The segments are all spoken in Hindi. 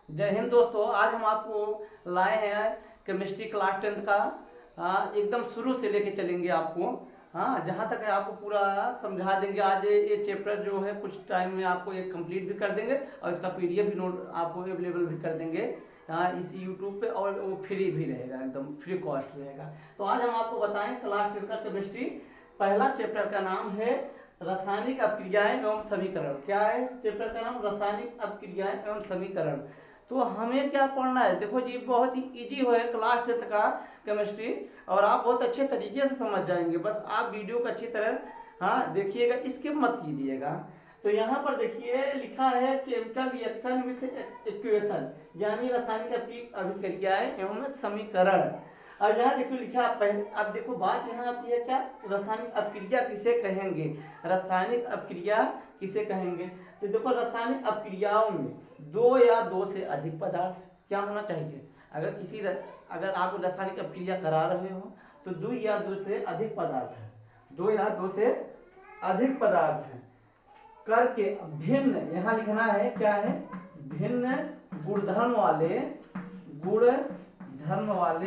जय हिंद दोस्तों। आज हम आपको लाए हैं केमिस्ट्री क्लास 10 का। एकदम शुरू से लेके चलेंगे आपको। जहाँ तक है आपको पूरा समझा देंगे। आज ये चैप्टर जो है कुछ टाइम में आपको ये कंप्लीट भी कर देंगे और इसका पीडीएफ भी नोट आपको अवेलेबल भी कर देंगे इस यूट्यूब पे, और वो फ्री भी रहेगा, एकदम फ्री कॉस्ट रहेगा। तो आज हम आपको बताएं क्लास 10 का केमिस्ट्री। पहला चैप्टर का नाम है रासायनिक अपक्रियाएं एवं समीकरण। क्या है चैप्टर का नाम? रासायनिक अपक्रियाएं एवं समीकरण। तो हमें क्या पढ़ना है? देखो जी, बहुत ही इजी है क्लास 10 का केमिस्ट्री, और आप बहुत अच्छे तरीके से समझ जाएंगे। बस आप वीडियो को अच्छी तरह देखिएगा, स्किप मत कीजिएगा। तो यहाँ पर देखिए लिखा है केमिकल रिएक्शन विथ इक्वेशन, यानी रासायनिक अभिक्रियाएं एवं समीकरण। और यहाँ देखो लिखा पहले, अब देखो बात यहाँ आती है क्या? रासायनिक अपक्रिया किसे कहेंगे? रासायनिक अपक्रिया किसे कहेंगे? तो देखो रासायनिक अपक्रियाओं में दो या दो से अधिक पदार्थ क्या होना चाहिए? अगर आप रासायनिक अपक्रिया करा रहे हो तो दो या दो से अधिक पदार्थ है, दो या दो से अधिक पदार्थ है करके भिन्न, यहाँ लिखना है क्या है? भिन्न गुणधर्म वाले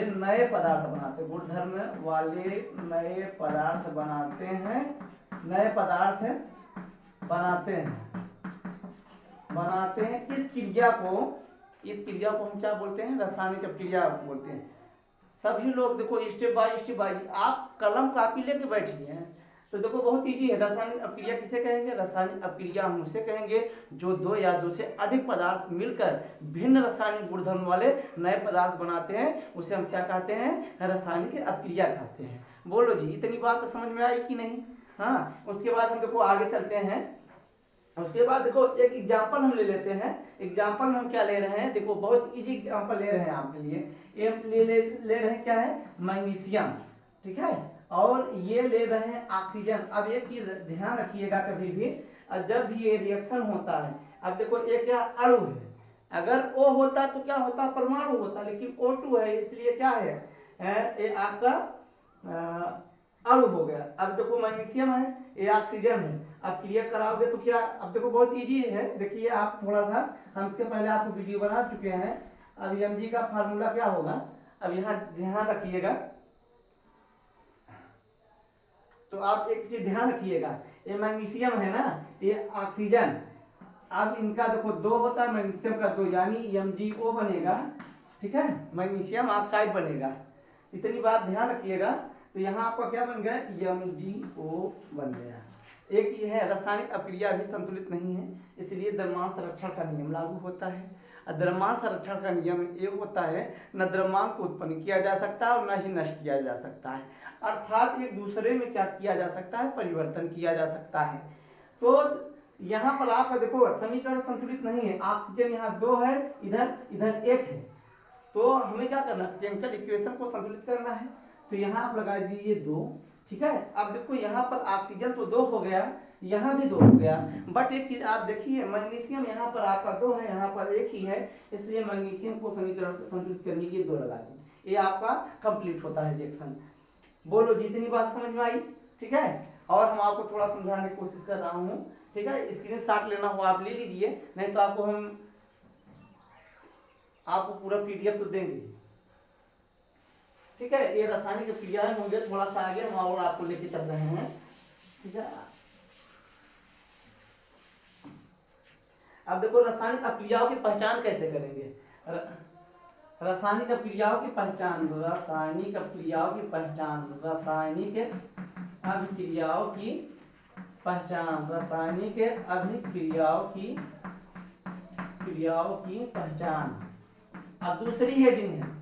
नए पदार्थ बनाते हैं। गुणधर्म वाले नए पदार्थ बनाते हैं, नए पदार्थ बनाते हैं। इस क्रिया को हम क्या बोलते हैं? रासायनिक अपक्रिया बोलते हैं। सभी लोग देखो स्टेप बाय आप कलम कापी लेके बैठिए हैं तो देखो बहुत इजी है। रासायनिक अपक्रिया किसे कहेंगे? रासायनिक अपक्रिया हम उसे कहेंगे जो दो या दो से अधिक पदार्थ मिलकर भिन्न रासायनिक गुणधर्म वाले नए पदार्थ बनाते हैं, उसे हम क्या कहते हैं? रासायनिक अपक्रिया कहते हैं। बोलो जी, इतनी बात समझ में आई कि नहीं? उसके बाद हम देखो आगे चलते हैं। उसके बाद देखो एक एग्जाम्पल हम ले लेते हैं। एग्जाम्पल में हम क्या ले रहे हैं? देखो बहुत इजी एग्जाम्पल ले रहे हैं आपके लिए। ये ले रहे हैं क्या है? मैग्नीशियम, ठीक है, और ये ले रहे हैं ऑक्सीजन। अब एक चीज ध्यान रखिएगा, कभी भी जब भी ये रिएक्शन होता है, अब देखो एक क्या अणु है, अगर O होता तो क्या होता? परमाणु होता, लेकिन O2 है इसलिए क्या है? ये आपका अणु हो गया। अब देखो मैग्नीशियम है, ये ऑक्सीजन है। अब क्लियर कराओगे तो क्या? अब देखो बहुत इजी है, देखिए आप थोड़ा सा, हम इसके पहले आपको वीडियो बना चुके हैं। अब Mg का फार्मूला क्या होगा? अब यहाँ ध्यान रखिएगा, तो आप एक चीज ध्यान रखिएगा, ये मैग्नीशियम है ना, ये ऑक्सीजन। अब इनका देखो दो होता है, मैग्नीशियम का दो, यानी MgO बनेगा, ठीक है, मैग्नीशियम ऑक्साइड बनेगा। इतनी बात ध्यान रखिएगा। तो यहाँ आपका क्या बन गया? MgO बन गया। एक ये है रासायनिक अपक्रिया भी संतुलित नहीं है, इसलिए द्रव्यमान संरक्षण का नियम लागू होता है। द्रव्यमान संरक्षण का नियम ये होता है, न द्रव्यमान को उत्पन्न किया जा सकता है और न ही नष्ट किया जा सकता है, अर्थात एक दूसरे में क्या किया जा सकता है? परिवर्तन किया जा सकता है। तो यहाँ पर आप देखो समीकरण संतुलित नहीं है, ऑक्सीजन यहाँ दो है, इधर एक है, तो हमें क्या करना है? केमिकल इक्वेशन को संतुलित करना है। तो यहाँ आप लगा दीजिए दो, ठीक है। अब देखो यहाँ पर ऑक्सीजन तो दो हो गया, यहाँ भी दो हो गया, बट एक चीज आप देखिए, मैग्नीशियम यहाँ पर आपका दो है, यहाँ पर एक ही है, इसलिए मैग्नीशियम को समीकरण संतुलित करने के लिए दो लगा दी, ये आपका कंप्लीट होता है रिएक्शन। बोलो जितनी बात समझ में आई, ठीक है। और हम आपको थोड़ा समझाने की कोशिश कर रहा हूँ, ठीक है। स्क्रीन शॉट लेना हो आप ले लीजिए, नहीं तो आपको पूरा पीडीएफ तो देंगे, ठीक है। ये रासायनिक क्रियाएं होंगे, थोड़ा सा आगे हम और आपको लेके चल रहे हैं, ठीक है। अब देखो रासायनिक अपक्रियाओं की पहचान कैसे करेंगे? रासायनिक अपक्रियाओं की पहचान, रासायनिक अभिक्रियाओं की पहचान, रासायनिक अभिक्रियाओं की पहचान। अब दूसरी हेडिंग है,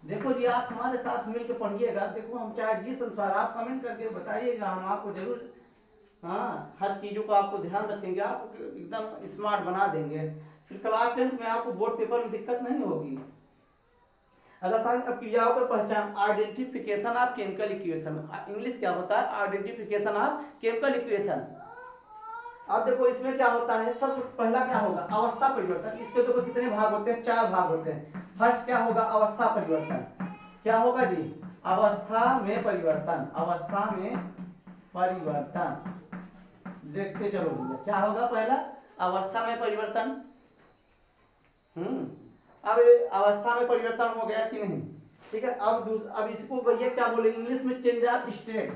देखो जी आप हमारे साथ मिलकर पढ़िएगा। देखो हम चाहे जिस अनुसार आप कमेंट करके बताइएगा, हम आपको जरूर हर चीजों को आपको ध्यान रखेंगे, आपको एकदम स्मार्ट बना देंगे, फिर क्लास 10 में आपको बोर्ड पेपर में दिक्कत नहीं होगी। रासायनिक अपक्रियाओं की पहचान, identification of chemical equation. English क्या होता है? Identification of chemical equation. अब देखो इसमें क्या होता है, सबसे पहला क्या होगा? अवस्था परिवर्तन। इसके देखो कितने भाग होते हैं? 4 भाग होते हैं। फर्स्ट क्या होगा? अवस्था परिवर्तन। क्या होगा जी? अवस्था में परिवर्तन, अवस्था में परिवर्तन। देखते चलो भैया, क्या होगा? पहला अवस्था में परिवर्तन, अब अवस्था में परिवर्तन हो गया कि नहीं, ठीक है। अब इसको भैया क्या बोलेंगे इंग्लिश में, change of state,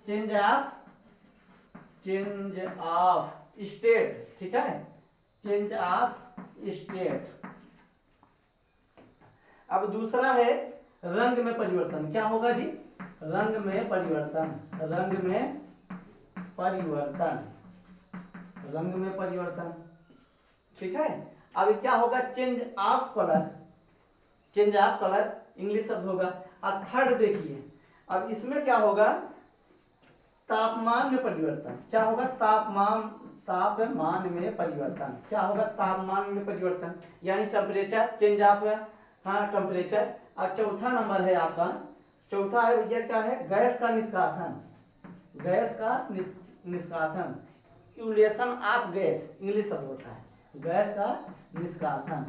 change of state, ठीक है, चेंज ऑफ स्टेट। अब दूसरा है रंग में परिवर्तन, क्या होगा जी, रंग में परिवर्तन, रंग में परिवर्तन, रंग में परिवर्तन, ठीक है। अब क्या होगा, change of colour, change of colour English शब्द होगा। अब थर्ड देखिए, अब इसमें क्या होगा, तापमान में परिवर्तन, क्या होगा, तापमान में परिवर्तन, क्या होगा, तापमान में परिवर्तन, यानी टेम्परेचर, चेंज ऑफ टेम्परेचर। और चौथा नंबर है आपका, चौथा है भैया क्या है, गैस का निष्कासन, गैस का निष्कासन, एक्यूलेशन ऑफ गैस इंग्लिश शब्द होता है, गैस का निष्कासन।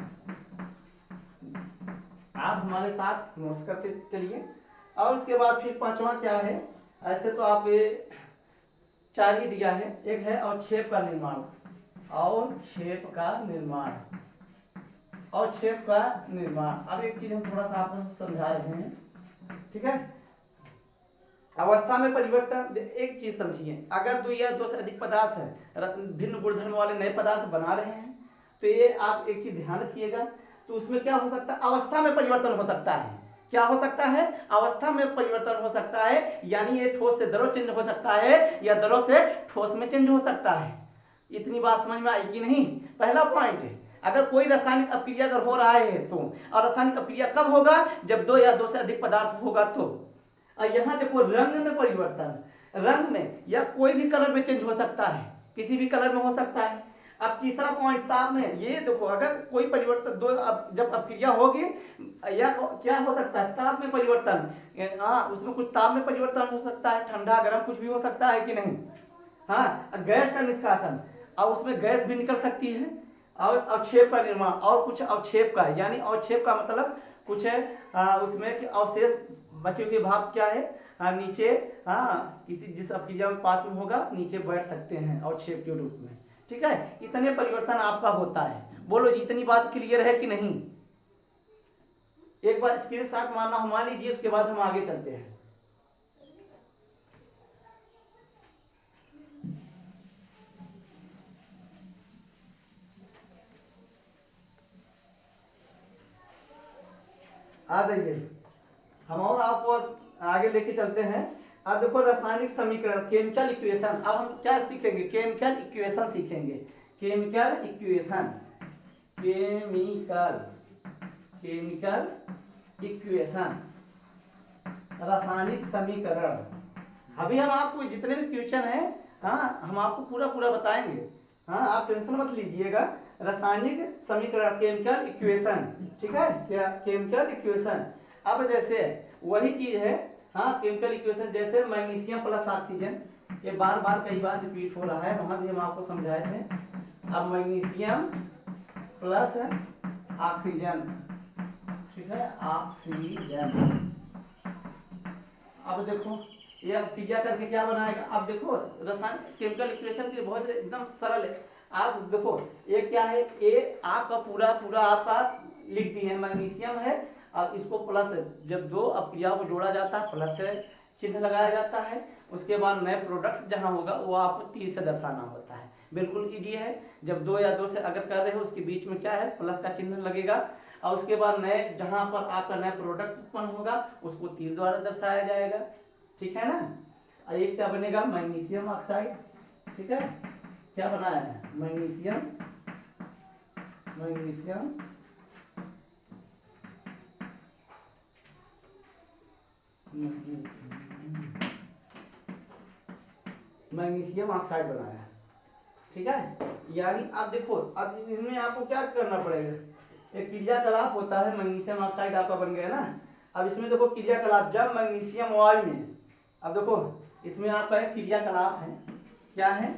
आप हमारे साथ नोट करते चलिए। और उसके बाद फिर पांचवा क्या है, ऐसे तो आप ये 4 ही दिया है, एक है अवक्षेप का निर्माण, अवक्षेप का निर्माण, अवक्षेप का निर्माण। अब एक चीज हम थोड़ा सा आपको समझा रहे हैं, ठीक है। अवस्था में परिवर्तन, एक चीज समझिए, अगर 2 या 2 से अधिक पदार्थ है, भिन्न गुणधर्म वाले नए पदार्थ बना रहे हैं, तो ये आप एक चीज ध्यान रखिएगा, तो उसमें क्या हो सकता है, अवस्था में परिवर्तन हो सकता है, क्या हो सकता है, अवस्था में परिवर्तन हो सकता है, यानी ये ठोस से द्रव चेंज हो सकता है या द्रव से ठोस में चेंज हो सकता है। इतनी बात समझ में आएगी नहीं, पहला पॉइंट है, अगर कोई रासायनिक अपक्रिया अगर हो रहा है तो, और रासायनिक अपक्रिया कब होगा, जब 2 या 2 से अधिक पदार्थ होगा तो। और यहाँ देखो रंग में परिवर्तन, रंग में या कोई भी कलर में चेंज हो सकता है, किसी भी कलर में हो सकता है। अब तीसरा पॉइंट ताप में, ये देखो अगर कोई परिवर्तन जब अपक्रिया होगी या क्या हो सकता है, ताप में परिवर्तन, उसमें कुछ ताप में परिवर्तन हो सकता है, ठंडा गर्म कुछ भी हो सकता है कि नहीं। गैस का निष्कासन, और उसमें गैस भी निकल सकती है। और अवक्षेप का निर्माण, और कुछ अवक्षेप का, यानी अवक्षेप का मतलब कुछ है उसमें अवशेष बचे हुए भाग क्या है, नीचे किसी जिस अपक्रिया में पात्र होगा नीचे बैठ सकते हैं अवक्षेप के रूप में, ठीक है। इतने परिवर्तन आपका होता है, बोलो जी इतनी बात क्लियर है कि नहीं। एक बार स्क्रीनशॉट मारना मान लीजिए, उसके बाद हम आगे चलते हैं। आ जाइए, हम और आपको आगे लेके चलते हैं। अब देखो रासायनिक समीकरण, केमिकल इक्वेशन। अब हम क्या सीखेंगे, केमिकल इक्वेशन सीखेंगे, केमिकल इक्वेशन, केमिकल इक्वेशन, रासायनिक समीकरण। अभी हम आपको जितने भी क्वेश्चन है हम आपको पूरा बताएंगे, आप टेंशन मत लीजिएगा। रासायनिक समीकरण, केमिकल इक्वेशन, ठीक है, क्या केमिकल इक्वेशन। अब जैसे वही चीज है, केमिकल इक्वेशन, जैसे मैग्नीशियम प्लस ऑक्सीजन, ये बार बार कई बार रिपीट हो रहा है, वहां भी हम आपको समझाए थे। अब मैग्नीशियम प्लस ऑक्सीजन, ठीक है, ऑक्सीजन। अब देखो ये अपक्रिया करके क्या बनाएगा, अब देखो रसायन केमिकल इक्वेशन की बहुत एकदम सरल है। आप देखो ये क्या है, ये आपका पूरा आपका लिख दिए हैं, मैग्नीशियम है, और इसको प्लस, जब 2 अपक्रिया को जोड़ा जाता है प्लस से चिन्ह लगाया जाता है, उसके बाद नए प्रोडक्ट जहां होगा वो आपको तीर से दर्शाना होता है। बिल्कुल इजी है, जब 2 या 2 से अगर कर रहे हो उसके बीच में क्या है, प्लस का चिन्ह लगेगा, और उसके बाद नए जहां पर आपका नया प्रोडक्ट उत्पन्न होगा उसको तीर द्वारा दर्शाया जाएगा, ठीक है ना। और ये क्या बनेगा, मैग्नीशियम ऑक्साइड, ठीक है, क्या बनाया है, मैग्नीशियम ऑक्साइड बनाया है, ठीक है। यानी अब देखो, अब इसमें आपको क्या करना पड़ेगा, एक क्रियाकलाप होता है, मैग्नीशियम ऑक्साइड आपका बन गया ना। अब इसमें देखो क्रियाकलाप, जब मैग्नीशियम वायु में, अब देखो इसमें आपका एक क्रियाकलाप है, क्या है,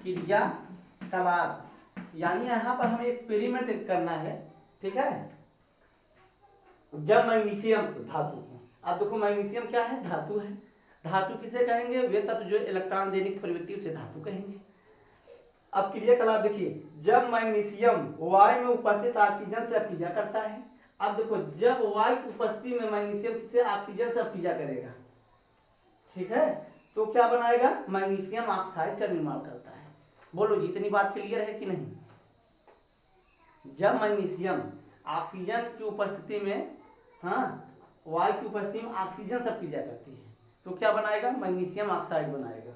क्रियाकलाप, यानी यहाँ पर हमें एक्सपेरिमेंट करना है, ठीक है। जब मैग्नीशियम धातु, अब देखो मैग्नीशियम क्या है, धातु है। धातु किसे कहेंगे, वे तत्व जो इलेक्ट्रॉन देने की प्रवृत्ति उसे धातु कहेंगे। अब क्रियाकलाप देखिए, जब मैग्नीशियम वायु में उपस्थित ऑक्सीजन से अपीजा करता है। अब देखो, जब वायु की उपस्थिति में मैग्नीशियम से ऑक्सीजन से अपीजा करेगा, ठीक है, तो क्या बनाएगा? मैग्नीशियम ऑक्साइड का निर्माण करता है। बोलो जी, इतनी बात क्लियर है कि नहीं? जब मैग्नीशियम ऑक्सीजन की उपस्थिति में, हाँ, वायु की उपस्थिति में ऑक्सीजन से अपीजा करती है, तो क्या बनाएगा? मैग्नीशियम ऑक्साइड बनाएगा।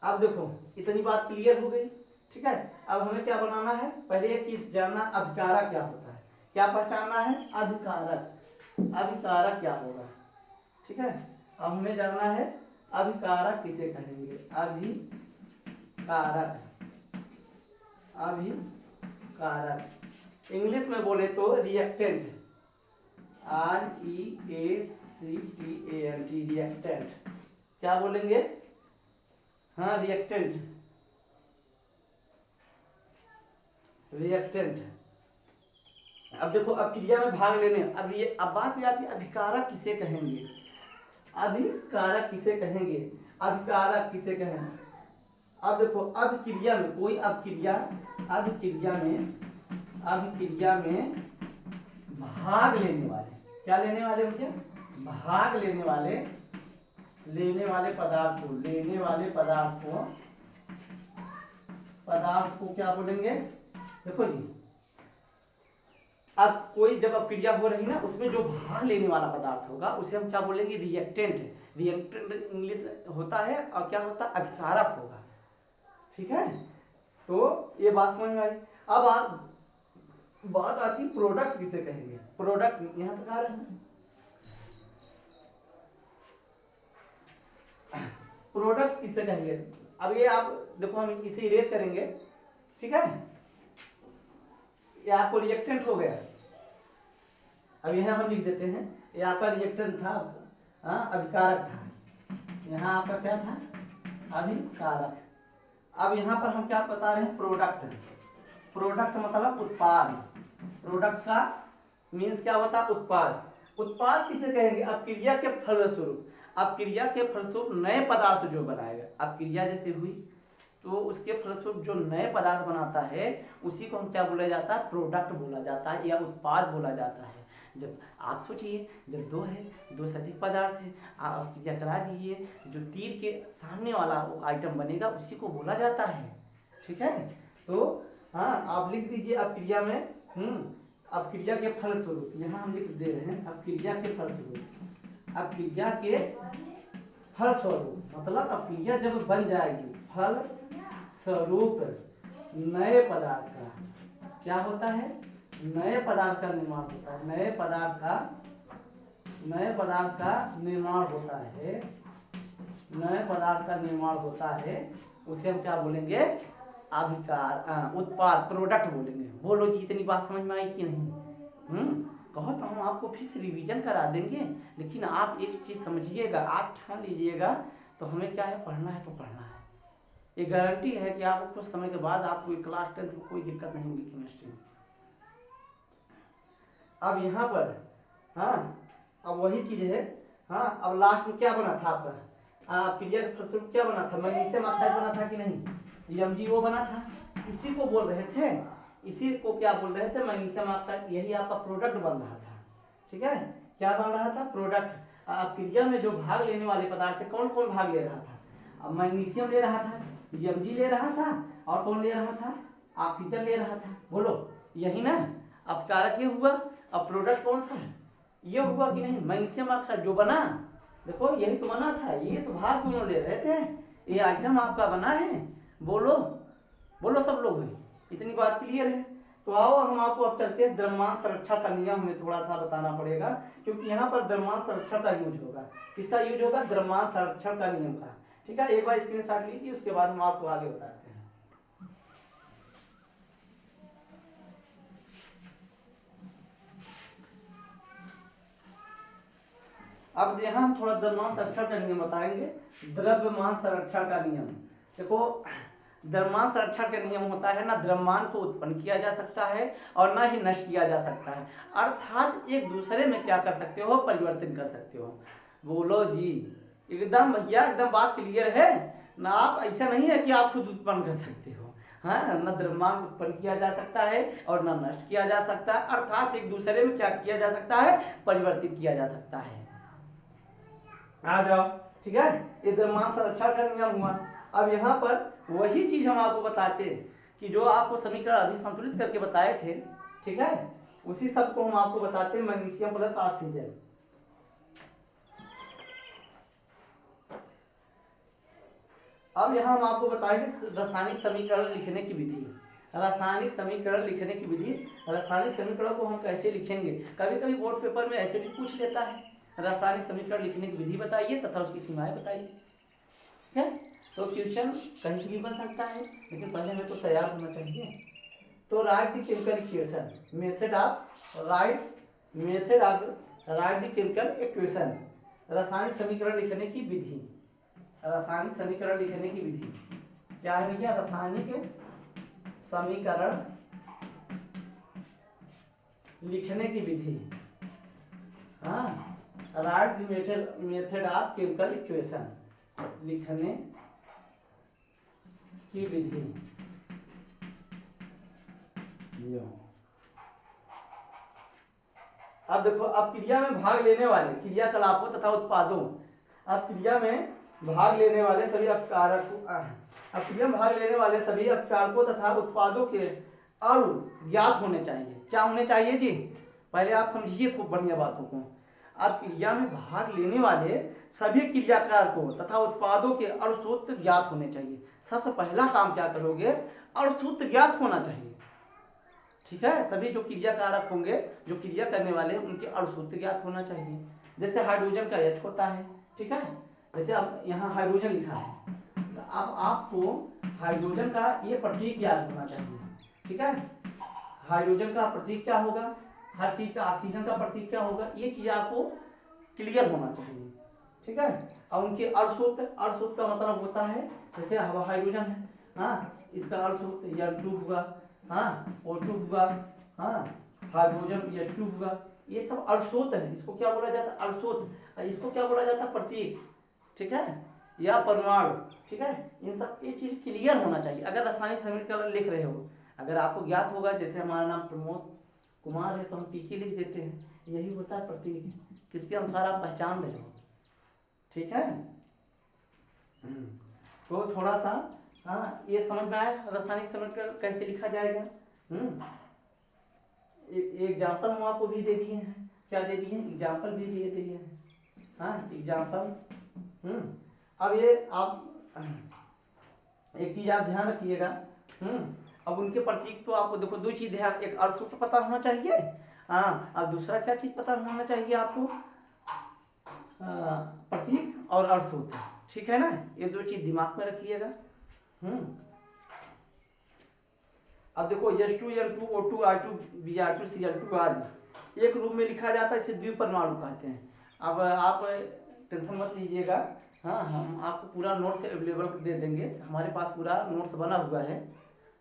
अब देखो, इतनी बात क्लियर हो गई, ठीक है। अब हमें क्या बनाना है? पहले एक चीज जानना, अभिकारक क्या होता है, क्या पहचानना है? अभिकारक। अभिकारक क्या होगा, ठीक है। अब हमें जानना है अभिकारक किसे कहेंगे? अभिकारक। अभिकारक इंग्लिश में बोले तो रिएक्टेंट, REACTANT, रिएक्टेंट। क्या बोलेंगे? हाँ, रिएक्टेंट। रिएक्टेंट। अब देखो, अब क्रिया में भाग लेने, अब बात आती है अभिकारक किसे कहेंगे? अभिकारक किसे कहेंगे? अभिकारक किसे कहेंगे? अब देखो, अभिक्रिया में कोई अभिक्रिया में भाग लेने वाले, क्या लेने वाले मुझे? भाग लेने वाले पदार्थ को क्या बोलेंगे? देखो जी, अब कोई जब अपक्रिया हो रही ना, उसमें जो भाग लेने वाला पदार्थ होगा उसे हम क्या बोलेंगे? रिएक्टेंट। रिएक्टेंट इंग्लिश होता है, और क्या होता है? अभिकारक होगा, ठीक है। तो ये बात समझ में आई। अब बात आती है प्रोडक्ट किसे कहेंगे? प्रोडक्ट यहाँ तक आ रहे हैं। प्रोडक्ट किसे कहेंगे? अब ये आप देखो, हम इसे इरेज करेंगे, ठीक है। ये आपको रिएक्टेंट हो गया। अब यहाँ हम लिख देते हैं, ये आपका रिएक्टेंट था, अभिकारक था। यहाँ आपका क्या था? अभिकारक। अब यहाँ पर हम क्या बता रहे हैं? प्रोडक्ट। प्रोडक्ट मतलब उत्पाद। प्रोडक्ट का मीन्स क्या होता है? उत्पाद। उत्पाद किसे कहेंगे? अब क्रिया के फलस्वरूप, अब क्रिया के फलस्वरूप नए पदार्थ जो बनाएगा, अब क्रिया जैसे हुई तो उसके फलस्वरूप जो नए पदार्थ बनाता है उसी को हम क्या बोला जाता है? प्रोडक्ट बोला जाता है, या उत्पाद बोला जाता है। जब आप सोचिए, जब दो से अधिक पदार्थ है, आप क्रिया करा दीजिए, जो तीर के सामने वाला आइटम बनेगा उसी को बोला जाता है, ठीक है। तो हाँ, आप लिख दीजिए अब क्रिया में, अब क्रिया के फलस्वरूप, यहाँ हम लिख दे रहे हैं अब क्रिया के फलस्वरूप। अब क्रिया के फलस्वरूप मतलब अब क्रिया जब बन जाएगी, फल स्वरूप नए पदार्थ का क्या होता है? नए पदार्थ का निर्माण होता है। नए पदार्थ का निर्माण होता है। नए पदार्थ का निर्माण होता है, उसे हम क्या बोलेंगे? उत्पाद, प्रोडक्ट बोलेंगे। बोलो जी, इतनी बात समझ में आई कि नहीं? कहो तो हम आपको फिर से रिवीजन करा देंगे, लेकिन आप एक चीज समझिएगा, आप ठान लीजिएगा, तो हमें क्या है? पढ़ना है तो पढ़ना है। ये गारंटी है कि आपको कुछ समय के बाद आपको क्लास 10 में कोई दिक्कत नहीं होगी केमिस्ट्री में। अब यहाँ पर अब वही चीज है। अब लास्ट में क्या बना था आपका? क्रिया के फलस्वरूप क्या बना था? मैग्नीशियम ऑक्साइड बना था कि नहीं? MgO बना था। इसी को बोल रहे थे, इसी को क्या बोल रहे थे? Magnesium oxide. यही आपका प्रोडक्ट बन रहा था, ठीक है। क्या बन रहा था? प्रोडक्ट। क्रिया में जो भाग लेने वाले पदार्थ से कौन कौन भाग ले रहा था? अब मैग्नीशियम ले रहा था, Mg ले रहा था, और कौन ले रहा था? ऑक्सीजन ले रहा था। बोलो, यही ना? अब कारक ये हुआ, अब प्रोडक्ट कौन सा है? ये हुआ कि नहीं? मैग्नीशियम ऑक्साइड जो बना, देखो यही तो बना था, ये तो भाग दोनों ले रहे थे, ये आइटम आपका बना है। बोलो बोलो सब लोग, इतनी बात क्लियर है? तो आओ हम आपको अब चलते हैं, द्रव्यमान संरक्षण का नियम हमें थोड़ा सा बताना पड़ेगा, क्योंकि यहाँ पर द्रव्यमान संरक्षण का यूज होगा। किसका यूज होगा? द्रव्यमान संरक्षण का नियम का, ठीक है। एक बार स्क्रीनशॉट लीजिए, उसके बाद हम आपको आगे बताते हैं। अब यहाँ हम थोड़ा द्रव्यमान संरक्षण का नियम बताएंगे। द्रव्यमान संरक्षण का नियम, देखो द्रव्यमान संरक्षण का नियम होता है ना, द्रव्यमान को उत्पन्न किया जा सकता है और ना ही नष्ट किया जा सकता है, अर्थात एक दूसरे में क्या कर सकते हो? परिवर्तन कर सकते हो। बोलो जी, एकदम भैया एकदम बात क्लियर है ना। आप ऐसा नहीं है कि आप खुद उत्पन्न कर सकते हो, हाँ, न द्रव्यमान उत्पन्न किया जा सकता है और न नष्ट किया जा सकता है, अर्थात एक दूसरे में क्या किया जा सकता है, परिवर्तित किया जा सकता है। आ जाओ, ठीक है, ये द्रव्यमान संरक्षण का नियम हुआ। अब यहाँ पर वही चीज हम आपको बताते हैं कि जो आपको समीकरण अभी संतुलित करके बताए थे, ठीक है, उसी सब को हम आपको बताते हैं मैग्नीशियम प्लस ऑक्सीजन। अब यहाँ हम आपको बताएंगे रासायनिक समीकरण लिखने की विधि। रासायनिक समीकरण लिखने की विधि, रासायनिक समीकरण को हम कैसे लिखेंगे, कभी कभी बोर्ड पेपर में ऐसे भी पूछ लेता है, रासायनिक समीकरण लिखने की विधि बताइए तथा उसकी सीमाएं बताइए। ठीक है, तो क्वेश्चन कहीं से भी बन सकता है, लेकिन पहले हमें तो तैयार होना चाहिए। तो right the chemical equation, method of right the chemical equation, रासायनिक समीकरण लिखने की विधि। रासायनिक समीकरण लिखने की विधि क्या है भैया, रासायनिक समीकरण लिखने की विधि, हाँ, right the method of chemical equation, लिखने की विधि। अब देखो, अब क्रिया में भाग लेने वाले क्रियाकलापों तथा उत्पादों, अब क्रिया में भाग लेने वाले सभी अपकारकों तथा उत्पादों के अणु ज्ञात होने चाहिए। क्या होने चाहिए जी, पहले आप समझिए खूब बढ़िया बातों को। अब क्रिया में भाग लेने वाले सभी क्रियाकारकों तथा उत्पादों के अणु सूत्र ज्ञात होने चाहिए। सबसे पहला काम क्या करोगे, अणु सूत्र ज्ञात होना चाहिए। ठीक है, सभी जो क्रियाकारक होंगे, जो क्रिया करने वाले, उनके अणु सूत्र ज्ञात होना चाहिए। जैसे हाइड्रोजन का H होता है, ठीक है, जैसे अब यहाँ हाइड्रोजन लिखा है, तो अब आपको हाइड्रोजन का ये प्रतीक याद होना चाहिए। ठीक है, हाइड्रोजन का प्रतीक क्या होगा, हर चीज का, ऑक्सीजन का प्रतीक क्या होगा, ये चीज आपको क्लियर होना चाहिए। ठीक है, और उनके अणु सूत्र का मतलब होता है, जैसे हाइड्रोजन है, हाँ, इसका अणु सूत्र N2 हुआ, हाँ, O2 हुआ, हाँ, हाइड्रोजन H2 हुआ, ये सब अणु सूत्र है। इसको क्या बोला जाता है, अणु सूत्र, इसको क्या बोला जाता है, प्रतीक, ठीक है, या परमाणु। ठीक है, इन सब ये चीज क्लियर होना चाहिए अगर रासायनिक समीकरण लिख रहे हो। अगर आपको ज्ञात होगा, जैसे हमारा नाम प्रमोद कुमार है तो हम पीके लिख देते हैं, यही होता है प्रतीक, किसके अनुसार आप पहचान रहे हो। ठीक है, तो थोड़ा सा, हाँ, ये समझ में आया रासायनिक समीकरण कैसे लिखा जाएगा। एग्जाम्पल हम आपको भी दे दिए हैं, क्या दे दिए हैं, एग्जाम्पल भी दे दिए हैं, हाँ, एग्जाम्पल। अब ये आप एक चीज आप ध्यान रखिएगा, अब उनके प्रतीक तो आपको देखो, दो चीज ध्यान, एक अर्थ सूत्र पता होना चाहिए, हाँ, अब दूसरा क्या चीज पता होना चाहिए आपको, प्रतीक और अर्थ सूत्र। ठीक है ना, ये दो चीज दिमाग में रखिएगा। अब देखो H2 N2 O2 I2 Br2 Cl2 आदि एक रूप में लिखा जाता है, इसे द्विपरमाणु कहते हैं। अब आप टेंशन मत लीजिएगा, हाँ, हम आपको पूरा नोट्स अवेलेबल दे देंगे, हमारे पास पूरा नोट्स बना हुआ है।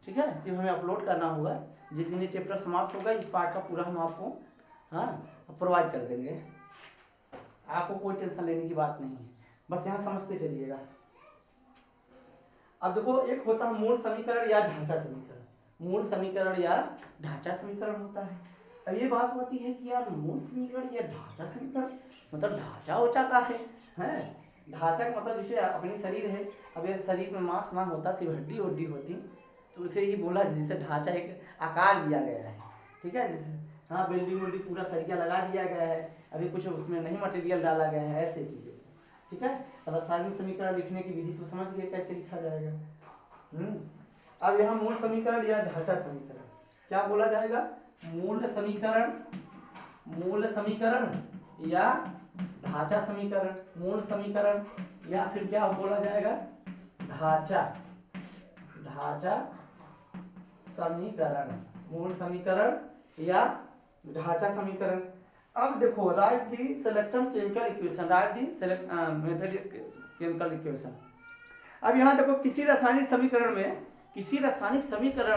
ठीक है, सिर्फ हमें अपलोड करना होगा, जिस दिन ये चैप्टर समाप्त होगा इस पार्ट का पूरा हम आपको, हाँ, प्रोवाइड कर देंगे, आपको कोई टेंशन लेने की बात नहीं है, बस यहाँ समझते चलिएगा। अब देखो, एक होता है मूल समीकरण या ढांचा समीकरण, मूल समीकरण या ढांचा समीकरण होता है। अब ये बात होती है कि यार मूल समीकरण या ढांचा समीकरण, मतलब ढांचा ओचा का है, ढांचा का मतलब जैसे अपनी शरीर है, अब ये शरीर में मांस ना होता, सिर्फ हड्डी उड्डी होती, तो उसे ही बोला जैसे ढांचा, एक आकार दिया गया है। ठीक है, जैसे हाँ, बिल्डिंग उल्डिंग पूरा सरिया लगा दिया गया है, अभी कुछ उसमें नहीं मटेरियल डाला गया है, ऐसे चीजें। ठीक है, रासायनिक समीकरण लिखने की विधि तो समझ गए कैसे लिखा जाएगा। अब यहाँ मूल समीकरण या ढांचा समीकरण क्या बोला जाएगा, मूल समीकरण या ढांचा समीकरण, मूल समीकरण या फिर क्या बोला जाएगा, ढांचा समीकरण, मूल समीकरण या ढांचा समीकरण। अब देखो, right the selection chemical equation, right the method chemical equation. अब यहाँ देखो, किसी रासायनिक समीकरण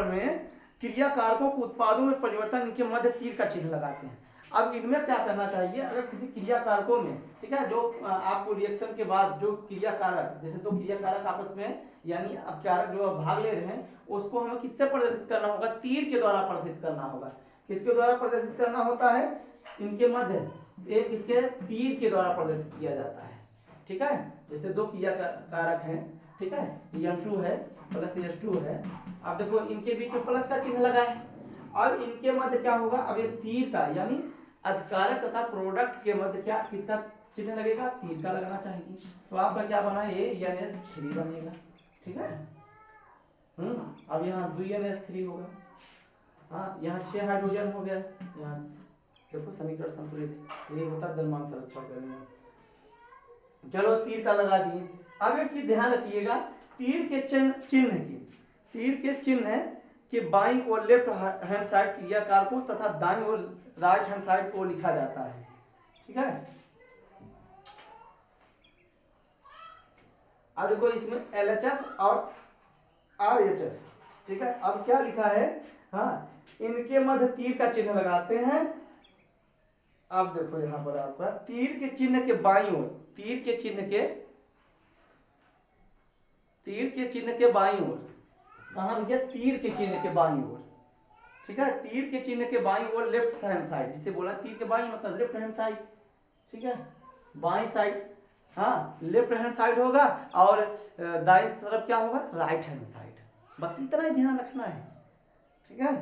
में क्रियाकारकों को उत्पादों में परिवर्तन, इनके मध्य तीर का चिन्ह लगाते हैं। अब इनमें क्या करना चाहिए, अगर किसी क्रिया कारकों में, ठीक है, जो आपको रिएक्शन के बाद जो क्रिया कारक, जैसे दो क्रिया कारक आपस में यानी अब कारक जो भाग ले रहे हैं उसको हमें किससे प्रदर्शित करना होगा, तीर के द्वारा प्रदर्शित करना होगा। किसके द्वारा प्रदर्शित करना होता है, इनके मध्य एक इसके तीर के द्वारा प्रदर्शित किया जाता है, ठीक है। जैसे दो क्रिया कारक हैं, ठीक है, M2 है प्लस H2 है। अब देखो इनके बीच में प्लस का चिन्ह लगा है और इनके मध्य क्या होगा, अब ये तीर का यानी अधिकारक तथा प्रोडक्ट के मध्य क्या किसका चिन्ह लगेगा, तीर का लगाना चाहिए। तो आपका क्या बना, NH3 बनेगा, ठीक है। अब यहाँ 2NH3 होगा। हाँ, यहाँ 6 हाइड्रोजन हो गया। यहाँ देखो समीकरण संतुलित, ये होता द्रव्यमान संरक्षण करने। चलो तीर का लगा दिए। अब एक चीज ध्यान रखिएगा, तीर के चिन्ह के बाईं और लेफ्ट हैंड साइड क्रिया कारकों तथा दाईं और राइट हैंड साइड को लिखा जाता है, ठीक है। अब देखो इसमें LHS और RHS, ठीक है। अब क्या लिखा है, हाँ, इनके मध्य तीर का चिन्ह लगाते हैं। अब देखो यहां पर आपका तीर के चिन्ह के बाईं ओर, तीर के चिन्ह के बाईं ओर, कहां भैया, तीर के चिन्ह के बाईं ओर, ठीक है। तीर के चिन्ह के बाईं ओर लेफ्ट हैंड साइड, जिसे बोला तीर के बाईं मतलब लेफ्ट हैंड साइड, ठीक है, बाईं साइड, हाँ लेफ्ट हैंड साइड होगा और दाईं तरफ क्या होगा, राइट हैंड साइड। बस इतना ही ध्यान रखना है, ठीक है।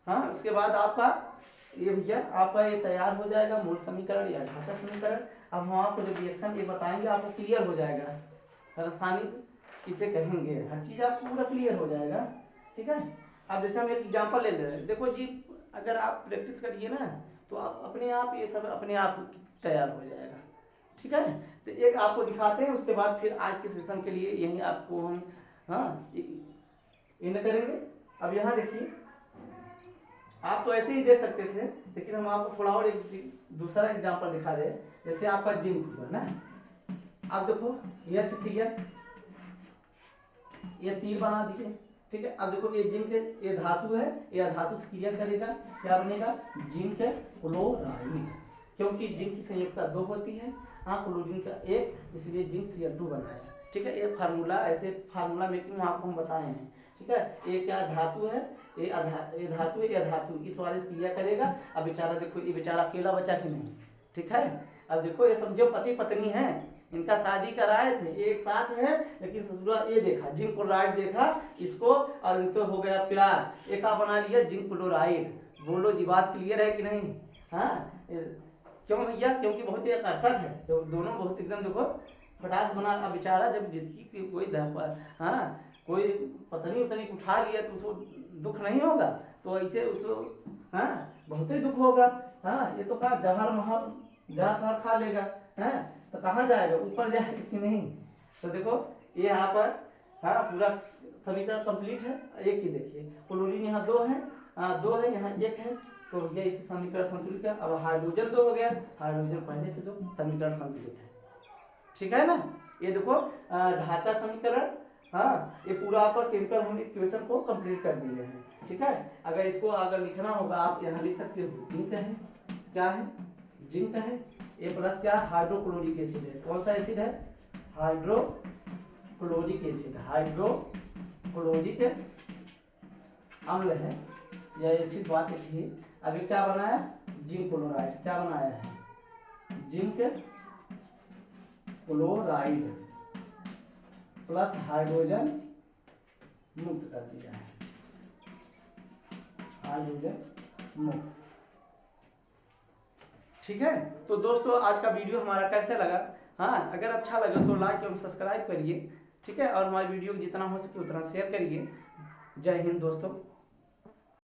हाँ, उसके बाद आपका ये भैया आपका ये तैयार हो जाएगा मूल समीकरण या ढांचा समीकरण। अब हम आपको जो रिएक्शन ये बताएंगे आपको क्लियर हो जाएगा, रासायनिक इसे कहेंगे, हर चीज आपको पूरा क्लियर हो जाएगा, ठीक है। अब जैसे हम एक एग्जांपल ले ले रहे हैं, देखो जी अगर आप प्रैक्टिस करिए ना तो आप अपने आप ये सब अपने आप तैयार हो जाएगा, ठीक है। तो एक आपको दिखाते हैं, उसके बाद फिर आज के सेशन के लिए यही आपको हम इन करेंगे। अब यहाँ देखिए, आप तो ऐसे ही दे सकते थे लेकिन हम आपको थोड़ा और एक दूसरा एग्जांपल दिखा रहे हैं। जैसे आपका जिंक हुआ ना, आप देखो HCl, ये तीर बना दिए, ठीक है। अब देखो ये जिंक, ये धातु है, ये धातु से क्रिया करेगा, क्या बनेगा, जिंक क्लोराइड, क्योंकि जिंक की संयुक्ता 2 होती है, हाँ क्लोरीन का 1, इसलिए जिंक Cl2 बनाया, ठीक है। ये फार्मूला, ऐसे फार्मूला मेकिंग आपको हम बताए हैं, ठीक है। ये क्या धातु है, ये धातु इस वाले से क्रिया करेगा। अब बेचारा देखो, ये बेचारा अकेला बचा कि नहीं, ठीक है। अब देखो ये समझो पति पत्नी है, इनका शादी कराए थे, एक साथ है, लेकिन ससुरा ये देखा जिंक क्लोराइड देखा इसको और इनसे हो गया प्यार, एक बना लिया जिंक क्लोराइड। बोलो जी बात क्लियर है कि नहीं, हाँ क्यों भैया, क्योंकि बहुत ही आकर्षक है, तो दोनों बहुत एकदम देखो फटास बना। अब बेचारा जब जिसकी कोई हाँ कोई पत्नी उतनी उठा लिया तो उसको दुख नहीं होगा, तो ऐसे उसको हाँ बहुत ही दुख होगा। हाँ ये तो कहा जहर खा लेगा, है तो कहाँ जाएगा, ऊपर जाएगा कि नहीं। तो देखो ये यहाँ पर हाँ पूरा समीकरण कंप्लीट है। एक ही देखिए क्लोरीन यहाँ 2 है, 2 है, यहाँ 1 है, तो ये इस समीकरण संतुलित है। अब हाइड्रोजन 2 हो गया, हाइड्रोजन पहले से 2, समीकरण संतुलित है, ठीक है ना। ये देखो ढांचा समीकरण, हाँ ये पूरा आपका केमिकल हम इक्वेशन को कंप्लीट कर दिए हैं, ठीक है। अगर इसको अगर लिखना होगा आप यहाँ लिख सकते हो, जिंक है, क्या है, जिंक है, ये प्लस क्या हाइड्रोक्लोरिक एसिड है, कौन सा एसिड है, हाइड्रोक्लोरिक एसिड, हाइड्रोक्लोरिक अम्ल है या एसिड, बात इसलिए। अभी क्या बनाया, जिंक क्लोराइड, क्या बनाया है, जिंक क्लोराइड प्लस हाइड्रोजन मुक्त कर दिया है, हाइड्रोजन मुक्त, ठीक है। तो दोस्तों आज का वीडियो हमारा कैसे लगा, हाँ अगर अच्छा लगा तो लाइक एवं सब्सक्राइब करिए, ठीक है, और हमारी वीडियो जितना हो सके उतना शेयर करिए। जय हिंद दोस्तों।